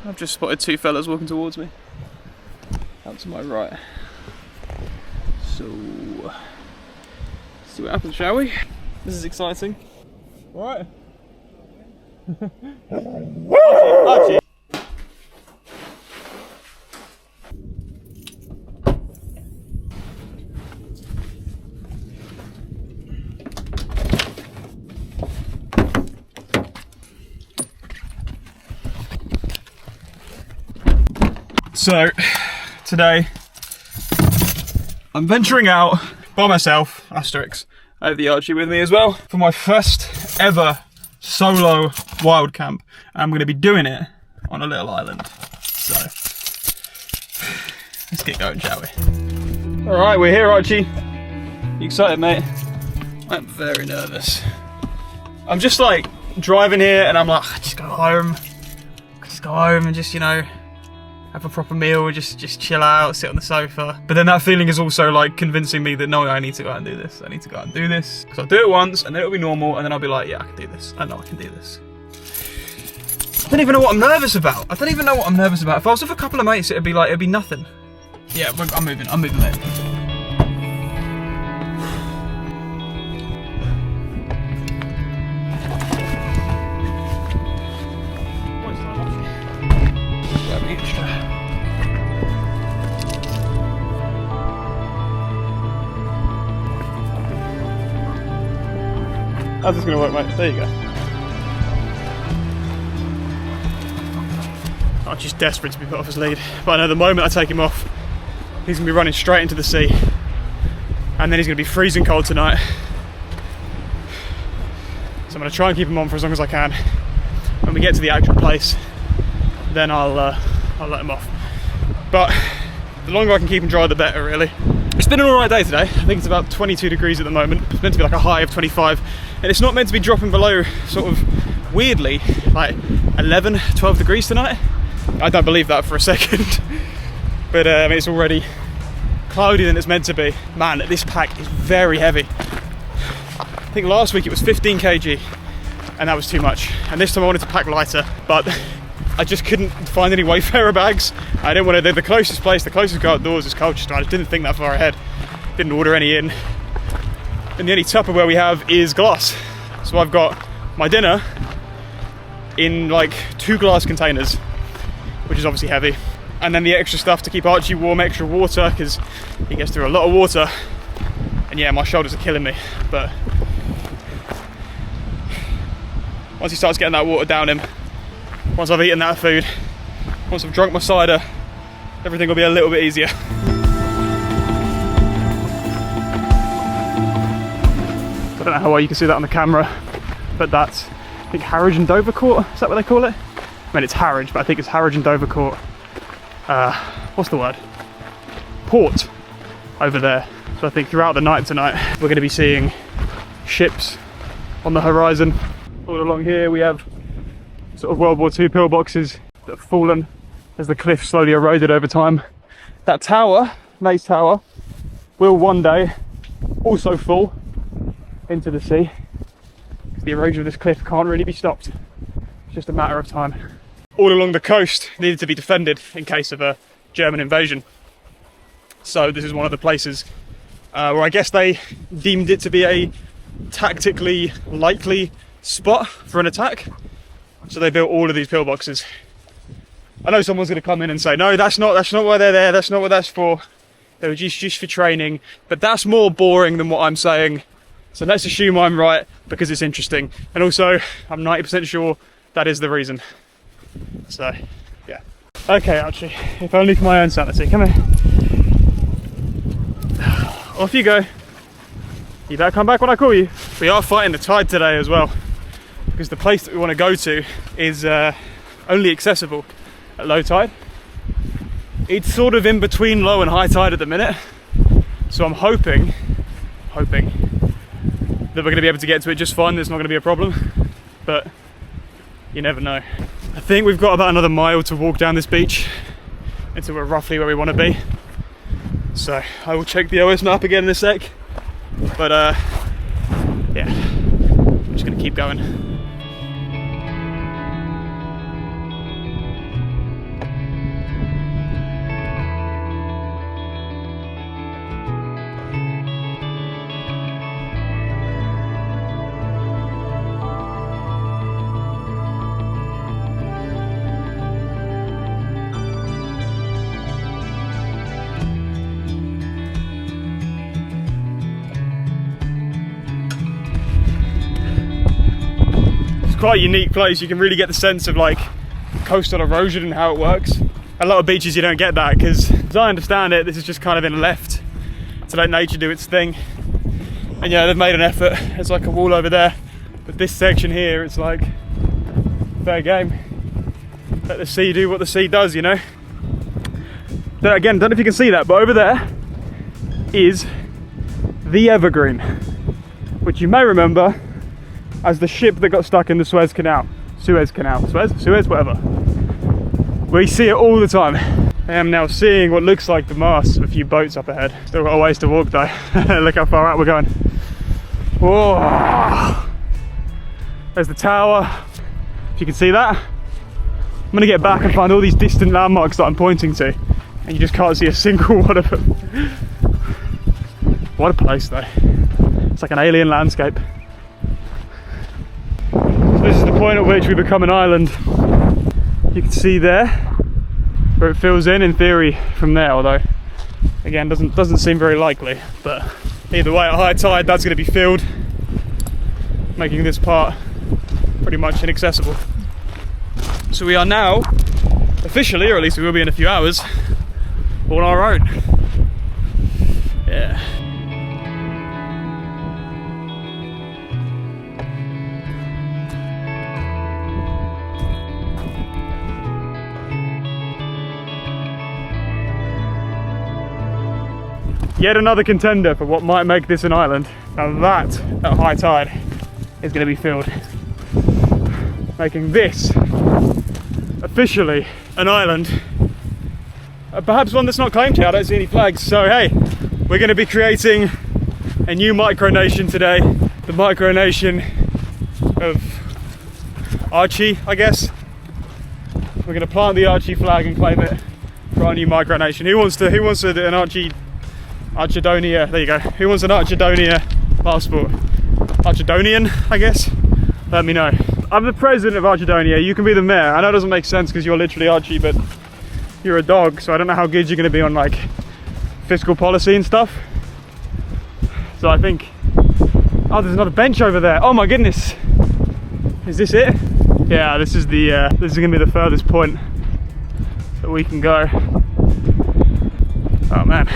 I've just spotted two fellas walking towards me. Out to my right. So, see what happens, shall we? This is exciting. Alright. Archie. So, today, I'm venturing out by myself, asterisk. I have the Archie with me as well, for my first ever solo wild camp. I'm going to be doing it on a little island. So, let's get going, shall we? Alright, we're here, Archie. You excited, mate? I'm very nervous. I'm just like, driving here and I'm like, just go home. Just go home and just, you know, have a proper meal, just chill out, sit on the sofa. But then that feeling is also like convincing me that no, I need to go out and do this. I need to go out and do this. Because I'll do it once and then it'll be normal and then I'll be like, yeah, I can do this. I know I can do this. I don't even know what I'm nervous about. I don't even know what I'm nervous about. If I was with a couple of mates, it'd be nothing. Yeah, I'm moving, mate. How's this going to work, mate? There you go. Archie's desperate to be put off his lead, but I know the moment I take him off, he's going to be running straight into the sea, and then he's going to be freezing cold tonight. So I'm going to try and keep him on for as long as I can. When we get to the actual place, then I'll let him off. But the longer I can keep him dry, the better, really. It's been an alright day today. I think it's about 22 degrees at the moment. It's meant to be like a high of 25. And it's not meant to be dropping below, sort of weirdly, like 11, 12 degrees tonight. I don't believe that for a second. But I mean, it's already cloudier than it's meant to be. Man, this pack is very heavy. I think last week it was 15 kg, and that was too much. And this time I wanted to pack lighter, but I just couldn't find any Wayfarer bags. I didn't want to, the closest place, the closest go outdoors is Colchester. I just didn't think that far ahead. Didn't order any in. And the only Tupperware we have is glass. So I've got my dinner in like 2 glass containers, which is obviously heavy. And then the extra stuff to keep Archie warm, extra water, because he gets through a lot of water. And yeah, my shoulders are killing me. But once he starts getting that water down him, once I've eaten that food, once I've drunk my cider, everything will be a little bit easier. I don't know how well you can see that on the camera, but that's, I think, Harwich and Dovercourt, is that what they call it? I mean, it's Harwich, but I think it's Harwich and Dovercourt. What's the word? Port over there. So I think throughout the night tonight, we're going to be seeing ships on the horizon. All along here we have sort of World War II pillboxes that have fallen as the cliff slowly eroded over time. That tower, Naze Tower, will one day also fall into the sea, because the erosion of this cliff can't really be stopped. It's just a matter of time. All along the coast needed to be defended in case of a German invasion. So this is one of the places where I guess they deemed it to be a tactically likely spot for an attack. So they built all of these pillboxes. I know someone's going to come in and say, no, that's not why they're there, that's not what that's for. They were just for training. But that's more boring than what I'm saying. So let's assume I'm right, because it's interesting. And also, I'm 90% sure that is the reason. So, yeah. Okay, Archie, if only for my own sanity. Come here. Off you go. You better come back when I call you. We are fighting the tide today as well, because the place that we want to go to is only accessible at low tide. It's sort of in between low and high tide at the minute. So I'm hoping that we're going to be able to get to it just fine. There's not going to be a problem, but you never know. I think we've got about another mile to walk down this beach until we're roughly where we want to be. So I will check the OS map again in a sec, but yeah, I'm just going to keep going. quite a unique place. You can really get the sense of like coastal erosion and how it works. A lot of beaches you don't get that, because as I understand it, this is just kind of been left to let nature do its thing. And yeah, they've made an effort. There's like a wall over there, but this section here, it's like fair game. Let the sea do what the sea does, you know. Then again, don't know if you can see that, but over there is the Evergreen, which you may remember as the ship that got stuck in the Suez, whatever. We see it all the time. I am now seeing what looks like the masts of a few boats up ahead. Still got a ways to walk though. Look how far out we're going. Whoa! There's the tower, if you can see that. I'm gonna get back and find all these distant landmarks that I'm pointing to, and you just can't see a single one of them. What a place though. It's like an alien landscape. So this is the point at which we become an island. You can see there where it fills in theory from there, although again doesn't seem very likely, but either way at high tide that's going to be filled, making this part pretty much inaccessible. So we are now officially, or at least we will be in a few hours, on our own. Yeah. Yet another contender for what might make this an island. Now that, at high tide, is going to be filled, making this officially an island. Perhaps one that's not claimed here. I don't see any flags. So hey, we're going to be creating a new micronation today. The micronation of Archie, I guess. We're going to plant the Archie flag and claim it for our new micronation. Who wants an Archidonia, there you go. Who wants an Archidonia passport? Archidonian, I guess? Let me know. I'm the president of Archidonia, you can be the mayor. I know it doesn't make sense because you're literally Archie, but you're a dog, so I don't know how good you're going to be on like fiscal policy and stuff. So I think, oh, there's another bench over there. Oh my goodness. Is this it? Yeah, this is going to be the furthest point that we can go. Oh man.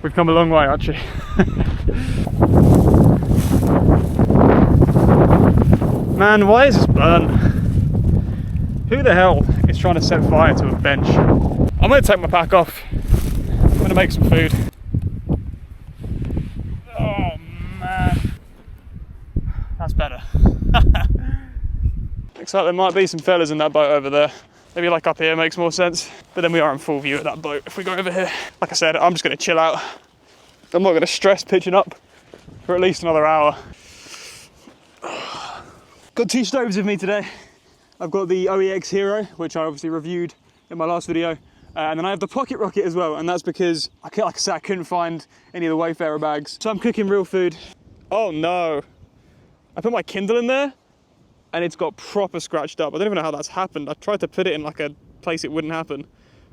We've come a long way, Archie. Man, why is this burnt? Who the hell is trying to set fire to a bench? I'm gonna take my pack off. I'm gonna make some food. Oh man. That's better. Looks like there might be some fellas in that boat over there. Maybe like up here makes more sense, but then we are in full view of that boat if we go over here. Like I said, I'm just gonna chill out. I'm not gonna stress pitching up for at least another hour. Got two stoves with me today. I've got the OEX Hero, which I obviously reviewed in my last video. And then I have the Pocket Rocket as well, and that's because, like I said, I couldn't find any of the Wayfarer bags. So I'm cooking real food. Oh no. I put my Kindle in there, and it's got proper scratched up. I don't even know how that's happened. I tried to put it in like a place it wouldn't happen.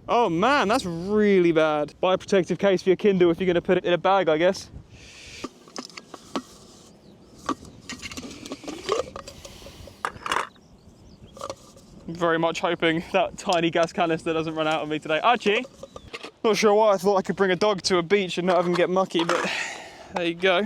Oh man, that's really bad. Buy a protective case for your Kindle if you're gonna put it in a bag, I guess. I'm very much hoping that tiny gas canister doesn't run out on me today. Archie, not sure why I thought I could bring a dog to a beach and not have him get mucky, but there you go.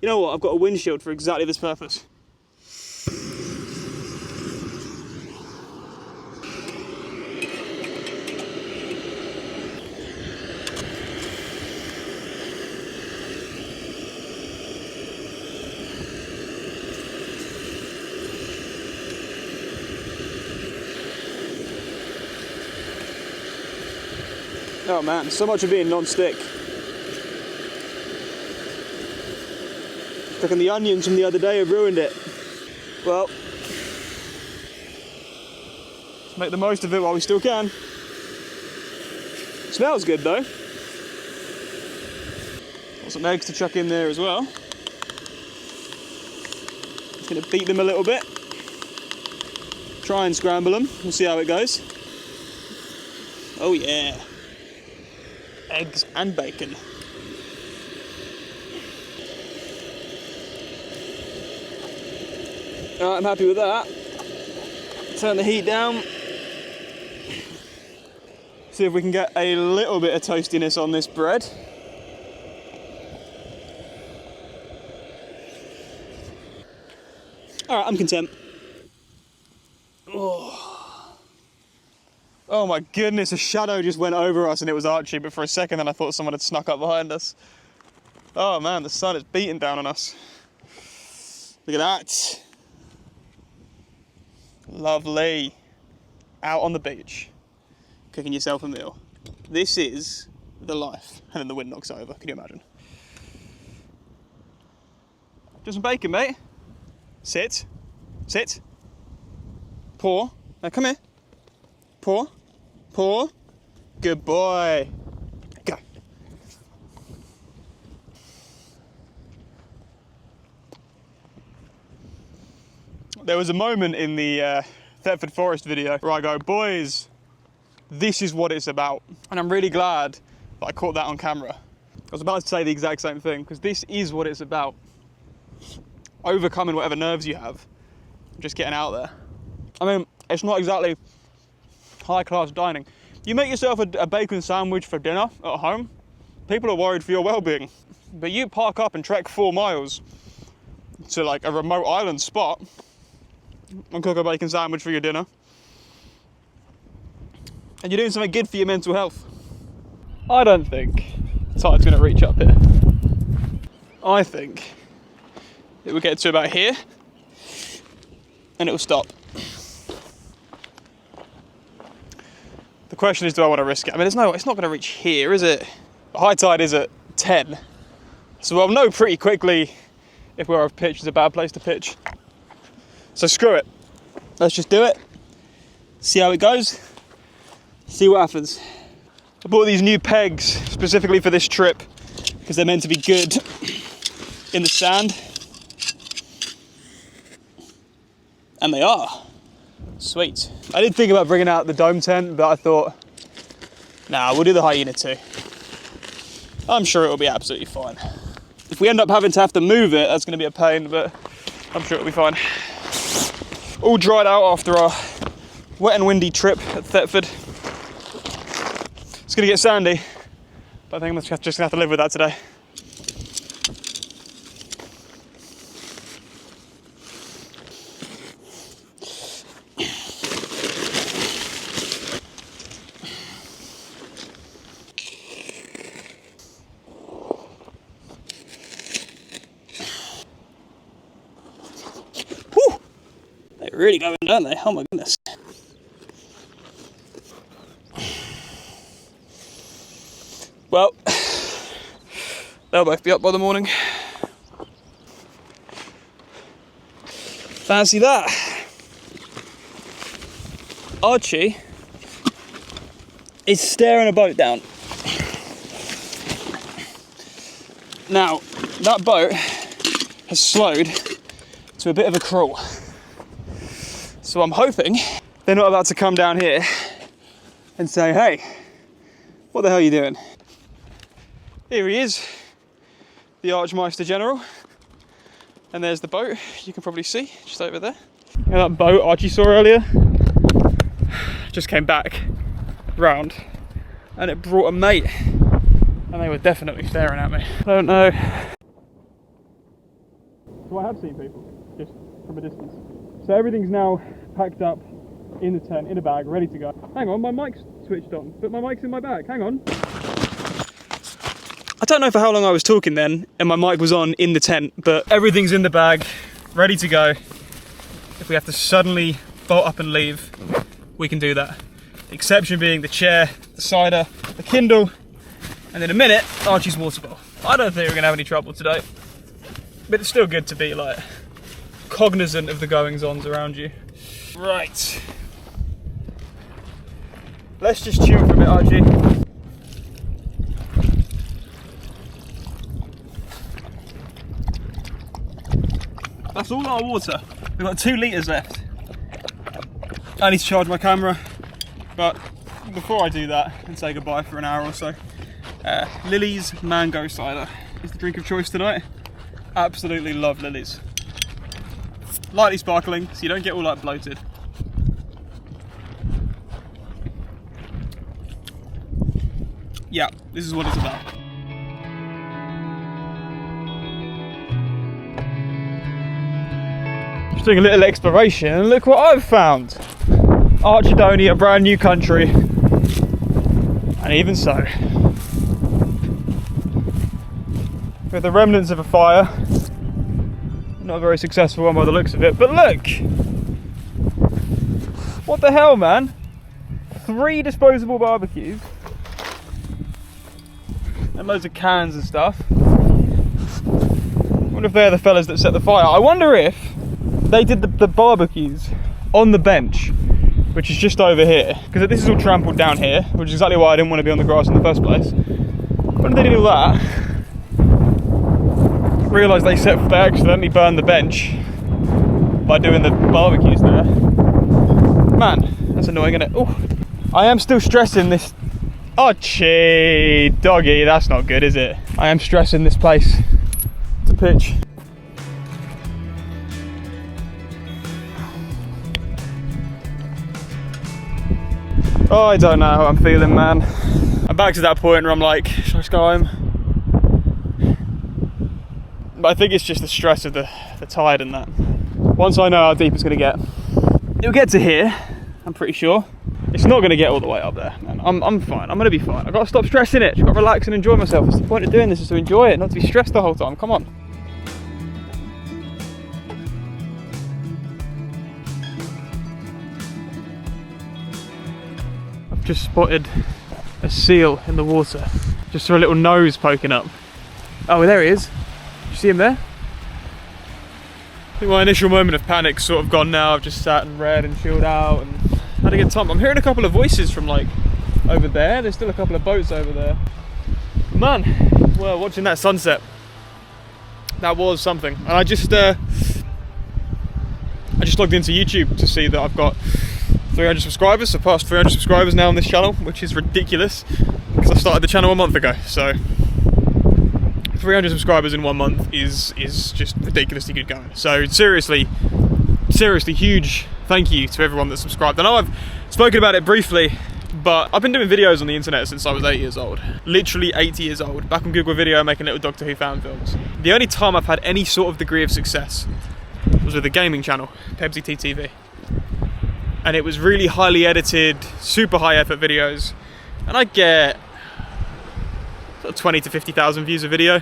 You know what, I've got a windshield for exactly this purpose. Oh man, so much of being non-stick. Cooking the onions from the other day have ruined it. Well, let's make the most of it while we still can. Smells good though. Got some eggs to chuck in there as well. Gonna beat them a little bit. Try and scramble them. We'll see how it goes. Oh yeah. Eggs and bacon. Alright, I'm happy with that. Turn the heat down. See if we can get a little bit of toastiness on this bread. Alright, I'm content. Oh my goodness, a shadow just went over us and it was Archie, but for a second then I thought someone had snuck up behind us. Oh man, the sun is beating down on us. Look at that. Lovely. Out on the beach, cooking yourself a meal. This is the life. And then the wind knocks over, can you imagine? Do some bacon, mate. Sit. Sit. Pour. Now come here. Pour. Pour. Good boy. Go. There was a moment in the Thetford Forest video where I go, boys, this is what it's about. And I'm really glad that I caught that on camera. I was about to say the exact same thing, because this is what it's about. Overcoming whatever nerves you have, just getting out there. I mean, it's not exactly high-class dining. You make yourself a bacon sandwich for dinner at home, people are worried for your well-being. But you park up and trek 4 miles to like a remote island spot and cook a bacon sandwich for your dinner, and you're doing something good for your mental health. I don't think the tide's going to reach up here. I think it will get to about here and it will stop. The question is, do I want to risk it? I mean, it's not going to reach here, is it? The high tide is at 10, so I'll know pretty quickly if where I've pitched is a bad place to pitch. So screw it. Let's just do it. See how it goes. See what happens. I bought these new pegs specifically for this trip because they're meant to be good in the sand. And they are. Sweet. I did think about bringing out the dome tent, but I thought, nah, we'll do the hyena too. I'm sure it'll be absolutely fine. If we end up having to move it, that's going to be a pain, but I'm sure it'll be fine. All dried out after our wet and windy trip at Thetford. It's going to get sandy, but I think I'm just going to have to live with that today. They're really going, don't they? Oh my goodness. Well, they'll both be up by the morning. Fancy that. Archie is staring a boat down. Now, that boat has slowed to a bit of a crawl. So I'm hoping they're not about to come down here and say, hey, what the hell are you doing? Here he is, the Archmeister General. And there's the boat, you can probably see, just over there. You know that boat Archie saw earlier? Just came back round and it brought a mate. And they were definitely staring at me. I don't know. So I have seen people, just from a distance. So everything's now packed up in the tent, in a bag, ready to go. Hang on, my mic's switched on, but my mic's in my bag, hang on. I don't know for how long I was talking then, and my mic was on in the tent, but everything's in the bag, ready to go. If we have to suddenly bolt up and leave, we can do that. The exception being the chair, the cider, the Kindle, and in a minute, Archie's water bottle. I don't think we're gonna have any trouble today, but it's still good to be like cognizant of the goings-ons around you. Right. Let's just chill for a bit, Archie. That's all our water. We've got 2 litres left. I need to charge my camera, but before I do that and say goodbye for an hour or so, Lily's mango cider is the drink of choice tonight. Absolutely love Lily's. Lightly sparkling, so you don't get all like bloated. Yeah, this is what it's about. Just doing a little exploration, and look what I've found. Archie, a brand new country. And even so, with the remnants of a fire, not a very successful one by the looks of it, but look! What the hell, man? 3 disposable barbecues. And loads of cans and stuff. I wonder if they're the fellas that set the fire. I wonder if they did the barbecues on the bench, which is just over here. Because this is all trampled down here, which is exactly why I didn't want to be on the grass in the first place. When they did all that, realised they accidentally burned the bench by doing the barbecues there. Man, that's annoying, isn't it? Oh, I am still stressing this. Archie, doggy, that's not good, is it? I am stressing this place to pitch. Oh, I don't know how I'm feeling, man. I'm back to that point where I'm like, should I just go home? But I think it's just the stress of the tide and that. Once I know how deep it's going to get, it'll get to here, I'm pretty sure. It's not going to get all the way up there, man. I'm fine. I'm going to be fine. I've got to stop stressing it. I've got to relax and enjoy myself. That's the point of doing this, is to enjoy it, not to be stressed the whole time. Come on. I've just spotted a seal in the water. Just saw a little nose poking up. Oh, there he is. Did you see him there? I think my initial moment of panic's sort of gone now. I've just sat and read and chilled out and had a good time. I'm hearing a couple of voices from like over there. There's still a couple of boats over there. Man, well, watching that sunset, that was something. And I just logged into YouTube to see that I've got 300 subscribers, surpassed 300 subscribers now on this channel, which is ridiculous because I started the channel a month ago. So 300 subscribers in 1 month is just ridiculously good going. So seriously huge thank you to everyone that subscribed. I know I've spoken about it briefly, but I've been doing videos on the internet since I was 8 years old. Literally 8 years old. Back on Google Video making little Doctor Who fan films. The only time I've had any sort of degree of success was with a gaming channel, Pepsi TTV. And it was really highly edited, super high effort videos. And I get sort of 20 to 50,000 views a video.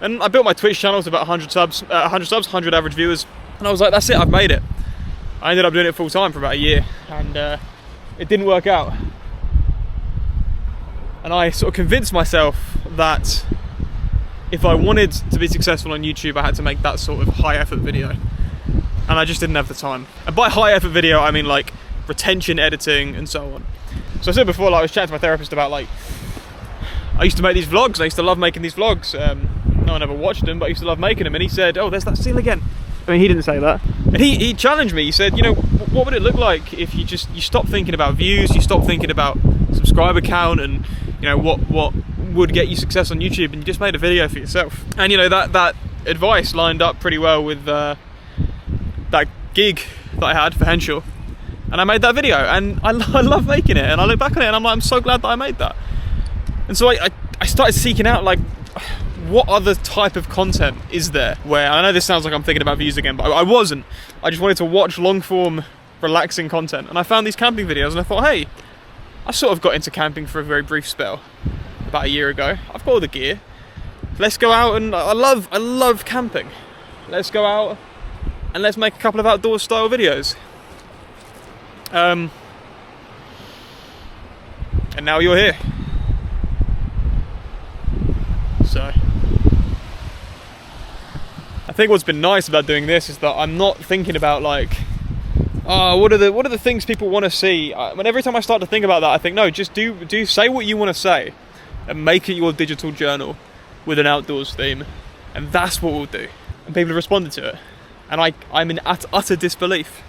And I built my Twitch channel to about 100 subs, 100 average viewers. And I was like, that's it, I've made it. I ended up doing it full time for about a year, and it didn't work out. And I sort of convinced myself that if I wanted to be successful on YouTube, I had to make that sort of high effort video. And I just didn't have the time. And by high effort video, I mean like retention editing and so on. So I said before, like, I was chatting to my therapist about like, I used to make these vlogs, I used to love making these vlogs. No one ever watched them, but I used to love making them. And he said, oh, there's that seal again. I mean, he didn't say that. And he challenged me. He said, you know, what would it look like if you stop thinking about views, you stop thinking about subscriber count and, you know, what would get you success on YouTube, and you just made a video for yourself. And, you know, that advice lined up pretty well with that gig that I had for Henshaw. And I made that video, and I love making it. And I look back on it and I'm like, I'm so glad that I made that. And so I started seeking out, like, what other type of content is there where, I know this sounds like I'm thinking about views again, but I wasn't. I just wanted to watch long form, relaxing content. And I found these camping videos and I thought, hey, I sort of got into camping for a very brief spell about a year ago. I've got all the gear. Let's go out, and I love camping. Let's go out and let's make a couple of outdoor style videos. And now you're here. So I think what's been nice about doing this is that I'm not thinking about like, oh, what are the things people want to see. When every time I start to think about that, I think, no, just do say what you want to say and make it your digital journal with an outdoors theme, and that's what we'll do. And people have responded to it. And I'm in utter disbelief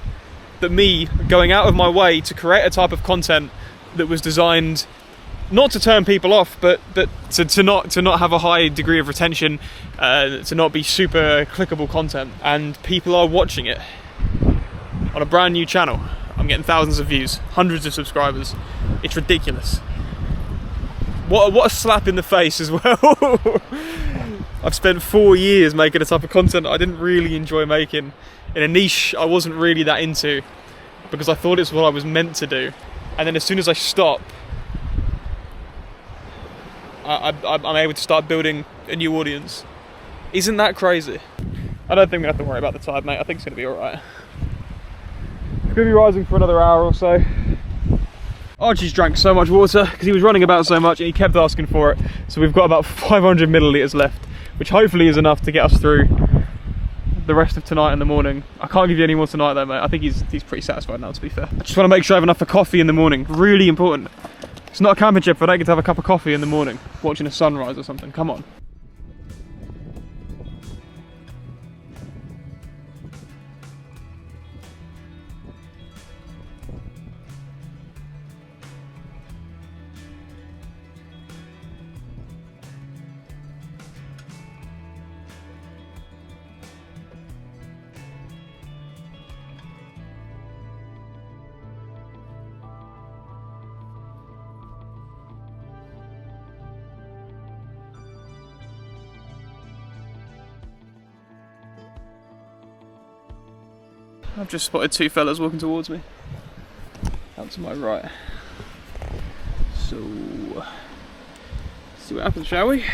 that me going out of my way to create a type of content that was designed not to turn people off, but to not have a high degree of retention, to not be super clickable content, and people are watching it on a brand new channel. I'm getting thousands of views, hundreds of subscribers. It's ridiculous. What a slap in the face as well. I've spent 4 years making a type of content I didn't really enjoy making, in a niche I wasn't really that into, because I thought it's what I was meant to do. And then as soon as I stop, I'm able to start building a new audience. Isn't that crazy? I don't think we have to worry about the tide, mate. I think it's going to be alright. It's going to be rising for another hour or so. Archie's drank so much water because he was running about so much and he kept asking for it. So we've got about 500 millilitres left, which hopefully is enough to get us through the rest of tonight and the morning. I can't give you any more tonight though, mate. I think he's pretty satisfied now, to be fair. I just want to make sure I have enough for coffee in the morning. Really important. It's not a camping trip if I don't get to have a cup of coffee in the morning, watching a sunrise or something. Come on. I've just spotted two fellas walking towards me, out to my right. So, see what happens, shall we?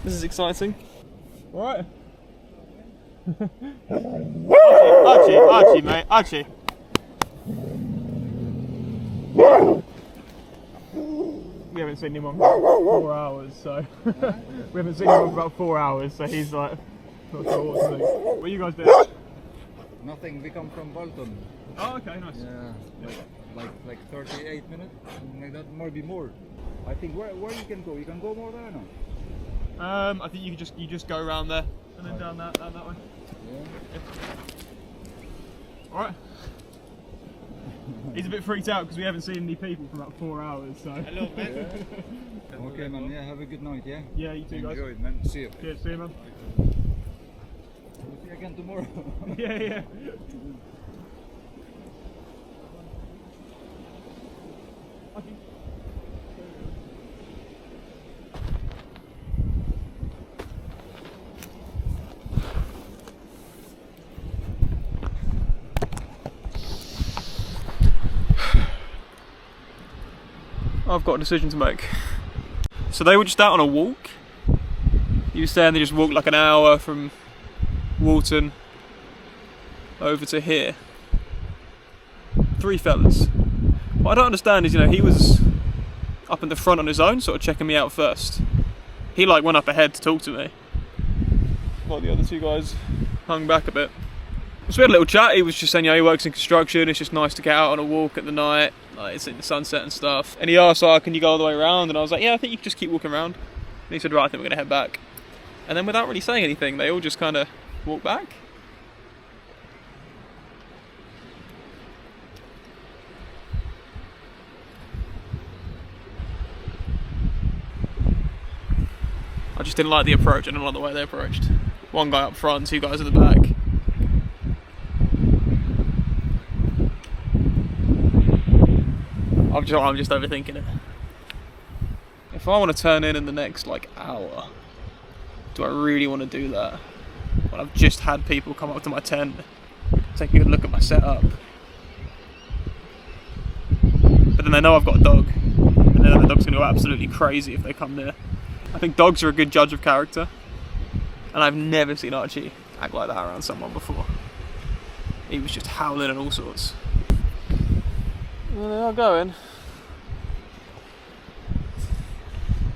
This is exciting. Alright. Archie, mate, Archie. We haven't seen him on 4 hours, so we haven't seen him on about 4 hours, so he's like, not sure what to do. What are you guys doing? Nothing. We come from Walton. Oh, okay, nice. Yeah, like 38 minutes, something like that, maybe more. I think where you can go? You can go more there or no? I think you just go around there and then down that way. Yeah. All right. He's a bit freaked out because we haven't seen any people for about 4 hours. So. Hello, man. Yeah. Okay, man. Yeah, have a good night. Yeah. Yeah, you too, guys. Enjoy it, man. See you. Cheers, see you, man. We'll see you again tomorrow. Yeah. I've got a decision to make. So they were just out on a walk. You were saying they just walked like an hour from Walton over to here. 3 fellas. What I don't understand is, he was up in the front on his own, sort of checking me out first. He like went up ahead to talk to me, while the other 2 guys hung back a bit. So we had a little chat. He was just saying, he works in construction, it's just nice to get out on a walk at the night, like it's in the sunset and stuff. And he asked, can you go all the way around? And I was like, yeah, I think you can just keep walking around. And he said, right, I think we're going to head back. And then without really saying anything, they all just kind of walked back. I just didn't like the approach, I didn't like the way they approached. 1 guy up front, 2 guys at the back. I'm just overthinking it. If I want to turn in the next hour, do I really want to do that when I've just had people come up to my tent, take a good look at my setup? But then they know I've got a dog, and then the dog's going to go absolutely crazy if they come near. I think dogs are a good judge of character, and I've never seen Archie act like that around someone before. He was just howling and all sorts. Well, they are going.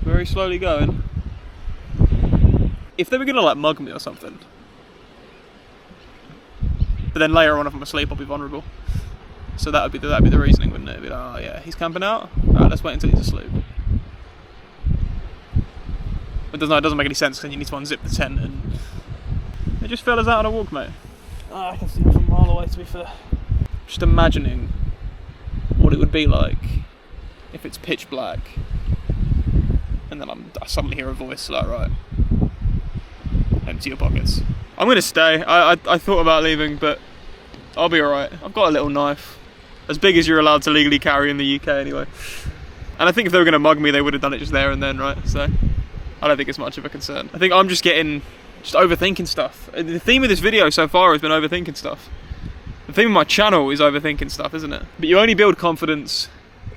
Very slowly going. If they were gonna mug me or something, but then later on if I'm asleep I'll be vulnerable. So that'd be the reasoning, wouldn't it? It'd be like, oh yeah, he's camping out. Right, let's wait until he's asleep. It doesn't make any sense because then you need to unzip the tent and It just fell us out on a walk, mate. Oh, I can see it from a mile away, to be fair. Just imagining what it would be like if it's pitch black and then I suddenly hear a voice like, right, empty your pockets. I'm gonna stay. I thought about leaving, but I'll be alright. I've got a little knife, as big as you're allowed to legally carry in the UK anyway. And I think if they were gonna mug me, they would have done it just there and then, right? So I don't think it's much of a concern. I think I'm just overthinking stuff. The theme of this video so far has been overthinking stuff. The theme of my channel is overthinking stuff, isn't it? But you only build confidence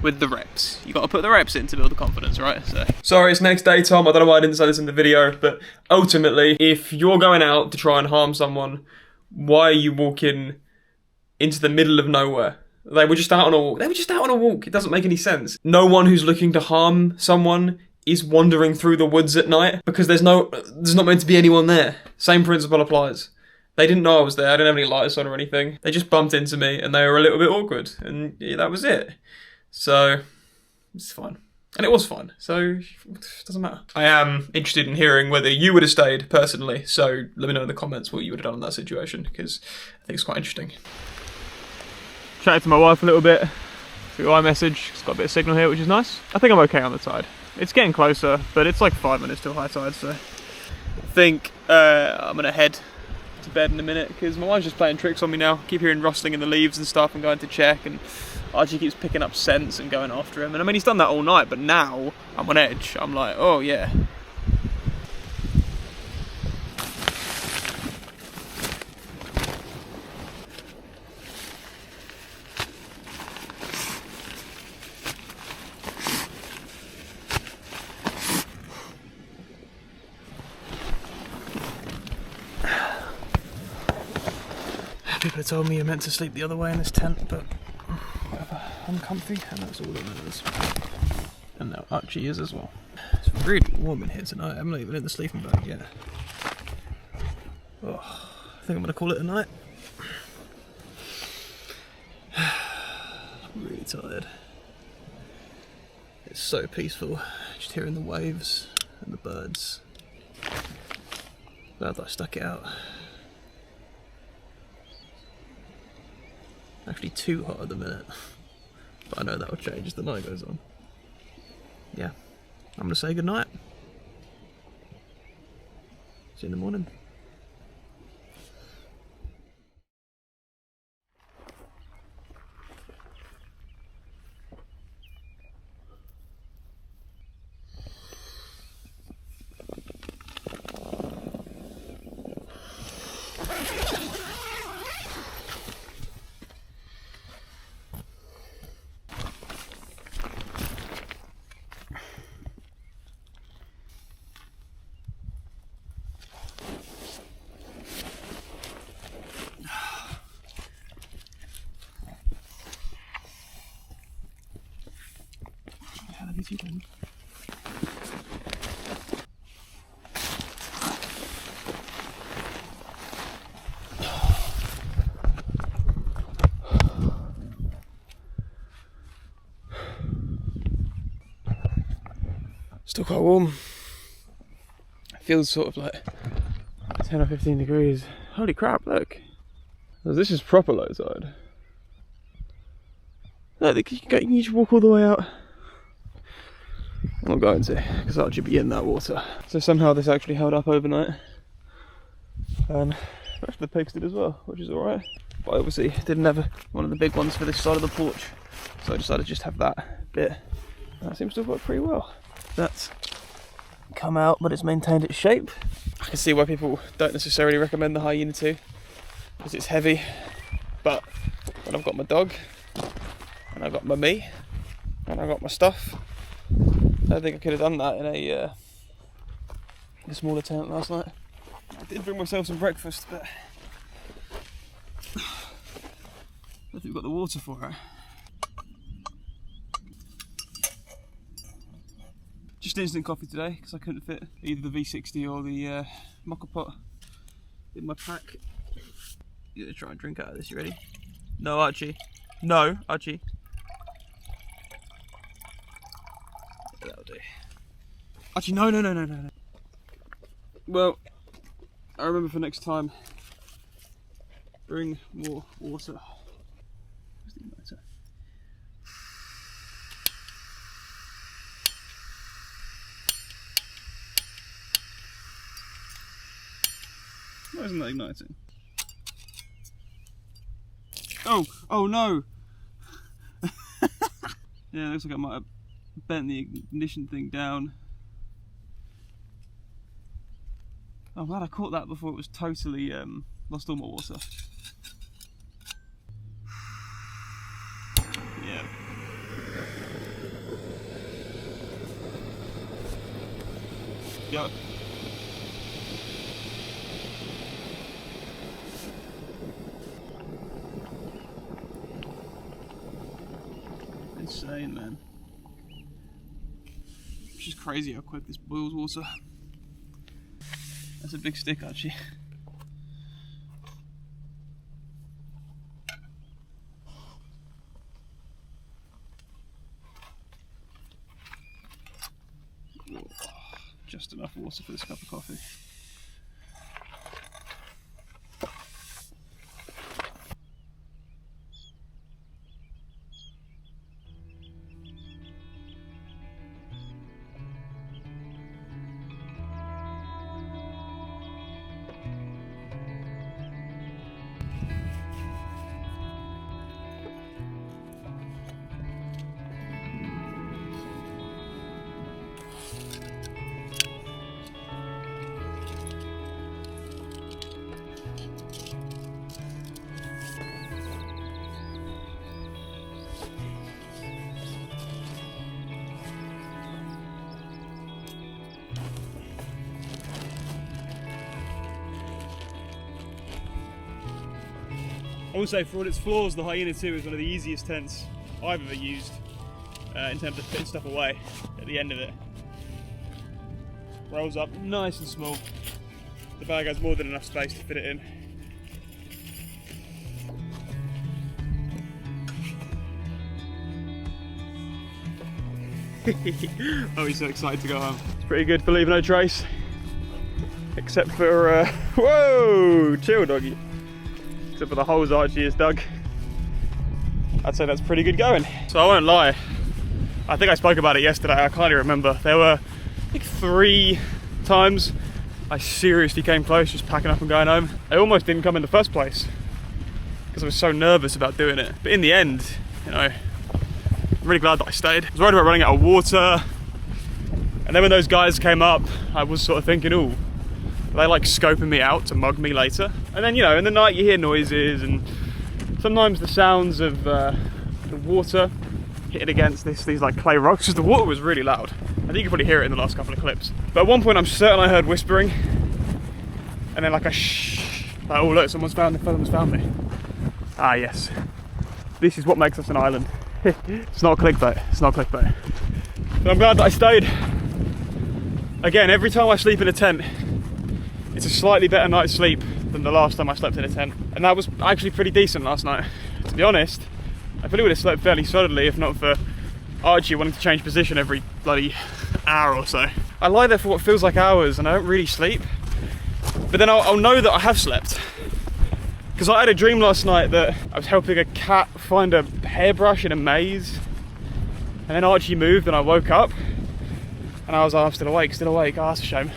with the reps. You gotta put the reps in to build the confidence, right? So. Sorry, it's next day, Tom. I don't know why I didn't say this in the video, but ultimately, if you're going out to try and harm someone, why are you walking into the middle of nowhere? They were just out on a walk. They were just out on a walk. It doesn't make any sense. No one who's looking to harm someone is wandering through the woods at night because there's not meant to be anyone there. Same principle applies. They didn't know I was there. I didn't have any lights on or anything. They just bumped into me and they were a little bit awkward. And yeah, that was it. So, it's fine. And it was fine. So, it doesn't matter. I am interested in hearing whether you would have stayed personally. So, let me know in the comments what you would have done in that situation because I think it's quite interesting. Chatted to my wife a little bit through iMessage. It's got a bit of signal here, which is nice. I think I'm okay on the tide. It's getting closer, but it's like 5 minutes till high tide, so I think I'm gonna head to bed in a minute because my wife's just playing tricks on me now. I keep hearing rustling in the leaves and stuff and going to check, and Archie keeps picking up scents and going after him. And I mean, he's done that all night, but now I'm on edge. I'm like, oh yeah. People have told me you're meant to sleep the other way in this tent, but whatever, I'm comfy and that's all that matters. And now Archie is as well. It's really warm in here tonight. I'm not even in the sleeping bag yet. Oh, I think I'm going to call it a night. I'm really tired. It's so peaceful, just hearing the waves and the birds. Glad that I stuck it out. Actually too hot at the minute, but I know that will change as the night goes on. Yeah, I'm gonna say goodnight. See you in the morning. Still quite warm. It feels sort of like 10 or 15 degrees. Holy crap, look. This is proper low tide. Look, you can just walk all the way out. I'm not going to, because Archie be in that water. So somehow this actually held up overnight. And the rest of the pigs did as well, which is alright. But I obviously didn't have one of the big ones for this side of the porch. So I decided to just have that bit. And that seems to have worked pretty well. That's come out, but it's maintained its shape. I can see why people don't necessarily recommend the Hyena 2, because it's heavy. But when I've got my dog, and I've got my me, and I've got my stuff, I don't think I could have done that in a smaller tent last night. I did bring myself some breakfast, but I don't think we've got the water for it. Just instant coffee today, because I couldn't fit either the V60 or the mocha pot in my pack. You're gonna try and drink out of this, you ready? No, Archie. No, Archie. That'll do. Archie, no. Well, I remember for next time, bring more water. Where's the igniter? Why isn't that igniting? Oh no! Yeah, it looks like I might have bent the ignition thing down. Oh, I'm glad I caught that before it was totally lost all my water. Yeah. Yep. Insane, man. It's just crazy how quick this boils water. That's a big stick, Archie. Whoa. Just enough water for this cup of coffee. I will say, for all its flaws, the Hyena 2 is one of the easiest tents I've ever used in terms of putting stuff away at the end of it. Rolls up nice and small. The bag has more than enough space to fit it in. Oh, he's so excited to go home. It's pretty good for leaving no trace. Except for, whoa, chill doggy. Except for the holes Archie has dug. I'd say that's pretty good going. So I won't lie, I think I spoke about it yesterday, I can't even remember. There were, I think, 3 times I seriously came close just packing up and going home. I almost didn't come in the first place because I was so nervous about doing it. But in the end, you know, I'm really glad that I stayed. I was worried about running out of water. And then when those guys came up, I was sort of thinking, ooh, are they like scoping me out to mug me later? And then, you know, in the night you hear noises and sometimes the sounds of the water hitting against these like clay rocks, because the water was really loud. I think you can probably hear it in the last couple of clips. But at one point I'm certain I heard whispering and then like a shh, like, oh look, someone's found me. Ah yes, this is what makes us an island. It's not clickbait, it's not clickbait. But I'm glad that I stayed. Again, every time I sleep in a tent, it's a slightly better night's sleep than the last time I slept in a tent. And that was actually pretty decent last night. To be honest, I probably would have slept fairly solidly if not for Archie wanting to change position every bloody hour or so. I lie there for what feels like hours and I don't really sleep. But then I'll know that I have slept. Because I had a dream last night that I was helping a cat find a hairbrush in a maze. And then Archie moved and I woke up. And I was like, I'm still awake, oh, that's a shame.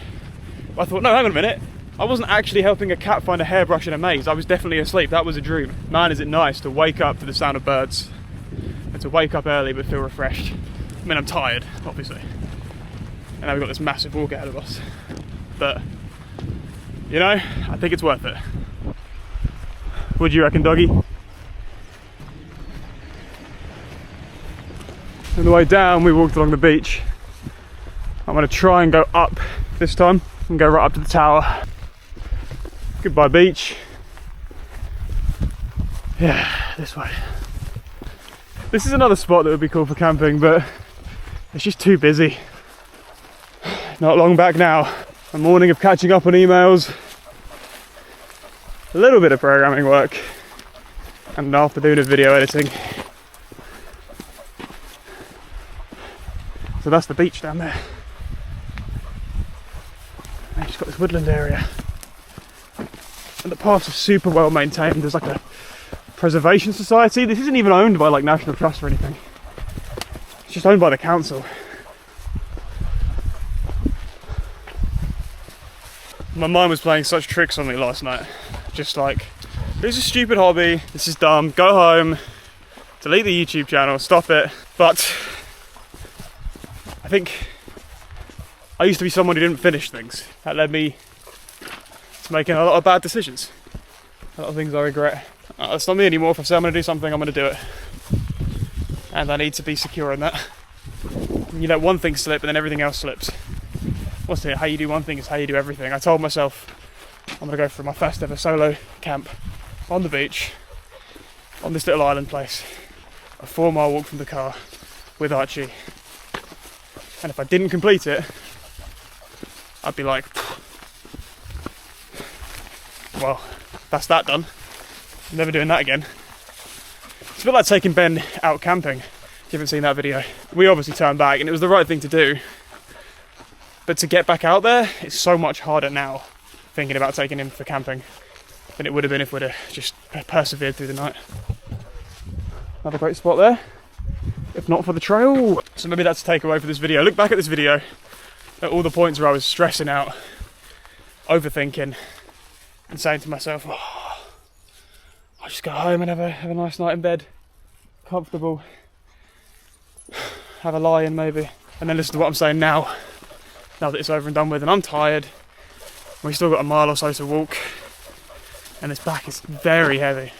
But I thought, no, hang on a minute. I wasn't actually helping a cat find a hairbrush in a maze. I was definitely asleep. That was a dream. Man, is it nice to wake up to the sound of birds. And to wake up early but feel refreshed. I mean, I'm tired, obviously. And now we've got this massive walk ahead of us. But, you know, I think it's worth it. What do you reckon, doggy? On the way down, we walked along the beach. I'm going to try and go up this time and go right up to the tower. Goodbye, beach. Yeah, this way. This is another spot that would be cool for camping, but it's just too busy. Not long back now. A morning of catching up on emails, a little bit of programming work, and an afternoon of video editing. So that's the beach down there. And it's got this woodland area. And the paths are super well maintained. There's like a preservation society. This isn't even owned by like National Trust or anything. It's just owned by the council. My mind was playing such tricks on me last night. Just like, this is a stupid hobby, this is dumb, go home, delete the YouTube channel, stop it. But I think I used to be someone who didn't finish things. That led me to making a lot of bad decisions. A lot of things I regret. It's not me anymore. If I say I'm going to do something, I'm going to do it. And I need to be secure in that. You let one thing slip and then everything else slips. What's it? How you do one thing is how you do everything. I told myself I'm going to go for my first ever solo camp on the beach, on this little island place. A 4-mile walk from the car with Archie. And if I didn't complete it, I'd be like, well, that's that done. I'm never doing that again. It's a bit like taking Ben out camping. If you haven't seen that video. We obviously turned back and it was the right thing to do. But to get back out there, it's so much harder now, thinking about taking him for camping, than it would have been if we'd have just persevered through the night. Another great spot there, if not for the trail. So maybe that's a takeaway for this video. Look back at this video, at all the points where I was stressing out, overthinking, and saying to myself, oh, I'll just go home and have a nice night in bed, comfortable, have a lie-in maybe, and then listen to what I'm saying now that it's over and done with, and I'm tired. We've still got a mile or so to walk, and this pack is very heavy.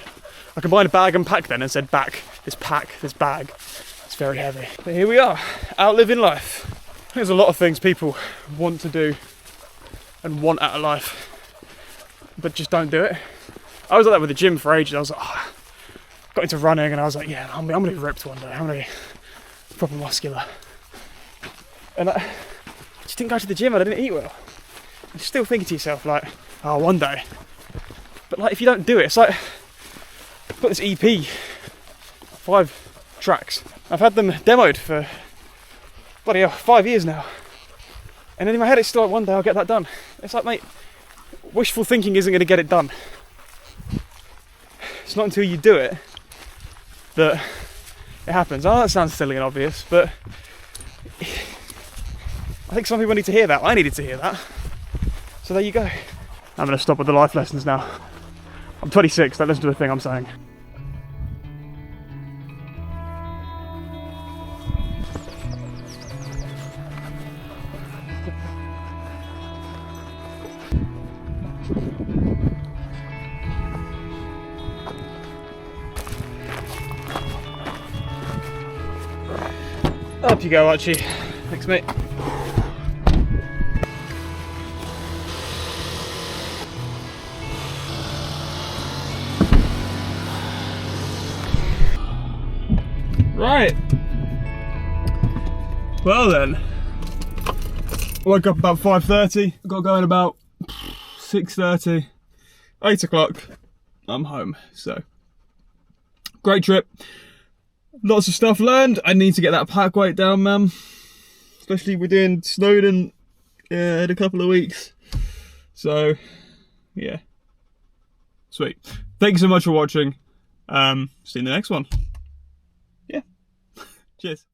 I combined a bag and pack then and said back, this bag, it's very heavy. But here we are, out living life. There's a lot of things people want to do and want out of life, but just don't do it. I was like that with the gym for ages. I was like, oh, got into running and I was like, yeah, I'm gonna be ripped one day. I'm gonna be proper muscular. And I just didn't go to the gym and I didn't eat well. You're still thinking to yourself like, oh, one day. But like, if you don't do it, it's like, I've got this EP, 5 tracks. I've had them demoed for, bloody hell, 5 years now. And then in my head, it's still like, one day I'll get that done. It's like, mate, wishful thinking isn't going to get it done. It's not until you do it that it happens. I know that sounds silly and obvious, but I think some people need to hear that. I needed to hear that. So there you go. I'm going to stop with the life lessons now. I'm 26, don't listen to a thing I'm saying. Up you go, Archie. Thanks, mate. Right. Well then, woke up about 5:30. Got going about 6:30. 8 o'clock. I'm home. So, great trip. Lots of stuff learned. I need to get that pack weight down, man. Especially we're doing Snowdon in a couple of weeks. So, yeah. Sweet. Thank you so much for watching. See you in the next one. Yeah. Cheers.